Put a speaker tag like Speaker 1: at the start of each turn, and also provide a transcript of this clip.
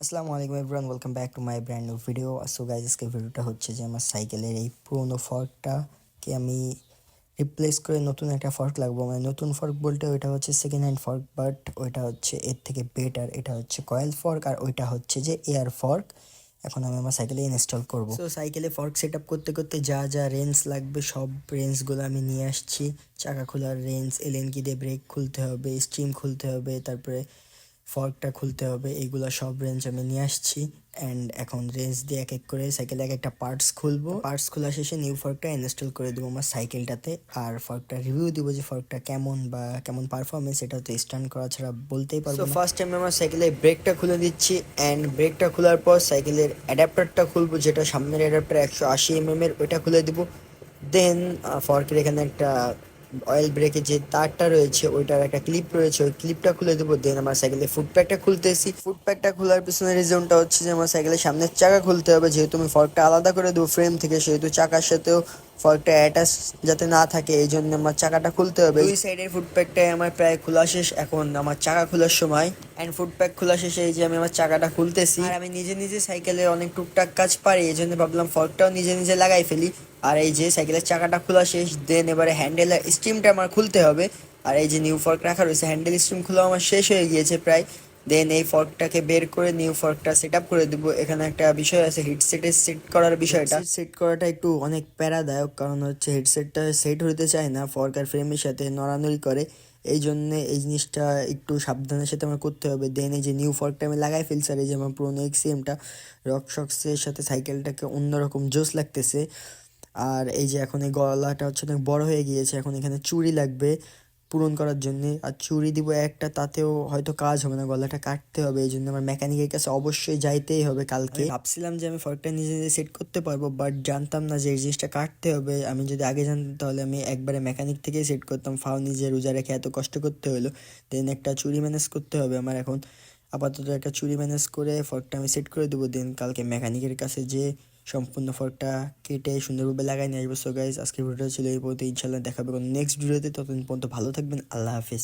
Speaker 1: আসসালামু আলাইকুম everyone, welcome back to my brand new video. So guys, আজকে ভিডিওটা হচ্ছে যে আমার সাইকেলের এই পুরোনো ফর্কটাকে আমি রিপ্লেস করে নতুন একটা ফর্ক লাগবো। মানে নতুন ফর্ক বলতে ওইটা হচ্ছে সেকেন্ড হ্যান্ড ফর্ক, বাট ওইটা হচ্ছে এর থেকে বেটার। এটা হচ্ছে কয়েল ফর্ক আর ওইটা হচ্ছে যে এয়ার ফর্ক। এখন আমি আমার সাইকেলে ইনস্টল করবো। সো সাইকেলে ফর্ক সেট আপ করতে করতে যা যা রেঞ্জ লাগবে সব রেঞ্জগুলো আমি নিয়ে আসছি। চাকা খোলার রেঞ্জ, এলএন কি দিয়ে ব্রেক খুলতে হবে, স্টিম খুলতে হবে, তারপরে ফর্কটা খুলতে হবে, এইগুলো সব রেঞ্জ আমি নিয়ে আসছি। অ্যান্ড এখন রেঞ্জ দিয়ে এক এক করে সাইকেলে এক একটা পার্টস খুলবো। পার্টস খোলা শেষে নিউ ফর্কটা ইনস্টল করে দেবো আমার সাইকেলটাতে। আর ফর্কটা রিভিউ দিব যে ফর্কটা কেমন বা কেমন পারফরমেন্স, এটা তো স্ট্যান্ড করা ছাড়া বলতেই পারবো না। ফার্স্ট টাইম আমার সাইকেলের ব্রেকটা খুলে দিচ্ছি। অ্যান্ড ব্রেকটা খোলার পর সাইকেলের অ্যাডাপ্টারটা খুলবো, যেটা সামনের অ্যাডাপ্টার 180 mm এর, ওইটা খুলে দিব। দেন ফর্কের এখানে একটা অয়েল ব্রেকের যে তারটা রয়েছে ওইটার একটা ক্লিপ রয়েছে, ওই ক্লিপটা খুলে দেবো। দেন আমার সাইকেলের ফুটপ্যাকটা খুলতেছি। ফুটপ্যাকটা খোলার পিছনে রিজনটা হচ্ছে যে আমার সাইকেলের সামনের চাকা খুলতে হবে, যেহেতু আমি ফর্কটা আলাদা করে দেবো ফ্রেম থেকে, সেহেতু চাকার সাথেও ফর্কটা অ্যাটাচ যাতে না থাকে এই জন্য আমার চাকাটা খুলতে হবে। দুই সাইডের ফুটপ্যাকটাই আমার প্রায় খোলা শেষ, এখন আমার চাকা খোলার সময়। অ্যান্ড ফুটপ্যাক খোলা শেষে এই যে আমি আমার চাকাটা খুলতেছি। আর আমি নিজে নিজে সাইকেলে অনেক টুকটাক কাজ পারি, এই জন্য ভাবলাম ফর্কটাও নিজে নিজে লাগাই ফেলি। আর এই যে সাইকেলের চাকাটা খোলা শেষ, দেন এবারে হ্যান্ডেলের স্টিমটা আমার খুলতে হবে। আর এই যে নিউ ফর্ক রাখা রয়েছে, হ্যান্ডেল স্টিম খোলা আমার শেষ হয়ে গিয়েছে প্রায়। দেন এই ফর্কটাকে বের করে নিউ ফর্কটা সেট আপ করে দেবো। এখানে একটা বিষয় আছে, হেডসেটে সেট করার বিষয়টা। সেট করাটা একটু অনেক প্যারাদায়ক, কারণ হচ্ছে হেডসেটটা সেট হতে চায় না, ফর্ক আর ফ্রেমের সাথে নড়ানড়ি করে। এই জন্য এই জিনিসটা একটু সাবধানের সাথে আমার করতে হবে। দেন এই যে নিউ ফর্কটা আমি লাগাই ফেলছি, আর এই যে আমার পুরোনো এক্সিএমটা রকশক্সের সাথে সাইকেলটাকে অন্যরকম জোস লাগতেছে। আর এই যে এখন এই গলাটা হচ্ছে অনেক বড় হয়ে গিয়েছে, এখন এখানে চুড়ি লাগবে পূরণ করার জন্য। আর চুড়ি দিব একটা, তাতেও হয়তো কাজ হবে না, গলাটা কাটতে হবে। এই জন্য আমার মেকানিকের কাছে অবশ্যই যাইতেই হবে কালকে। ভাবছিলাম যে আমি ফর্কটা নিজে নিজে সেট করতে পারবো, বাট জানতাম না যে এই জিনিসটা কাটতে হবে। আমি যদি আগে জানতাম তাহলে আমি একবারে মেকানিক থেকেই সেট করতাম, ফাও নিজে রোজা রেখে এত কষ্ট করতে হলো। দেন একটা চুড়ি ম্যানেজ করতে হবে আমার এখন। আপাতত একটা চুড়ি ম্যানেজ করে ফর্কটা আমি সেট করে দেবো। দেন কালকে মেকানিকের কাছে যে সম্পূর্ণ ফর্কটা কেটে সুন্দরভাবে লাগাই নিয়ে আসবো। সো গাইজ, আজকের ভিডিওটা ছিল এই পর্যন্ত। ইনশাল্লাহ দেখাবে কোনো নেক্সট ভিডিওতে। ততদিন পর্যন্ত ভালো থাকবেন। আল্লাহ হাফিজ।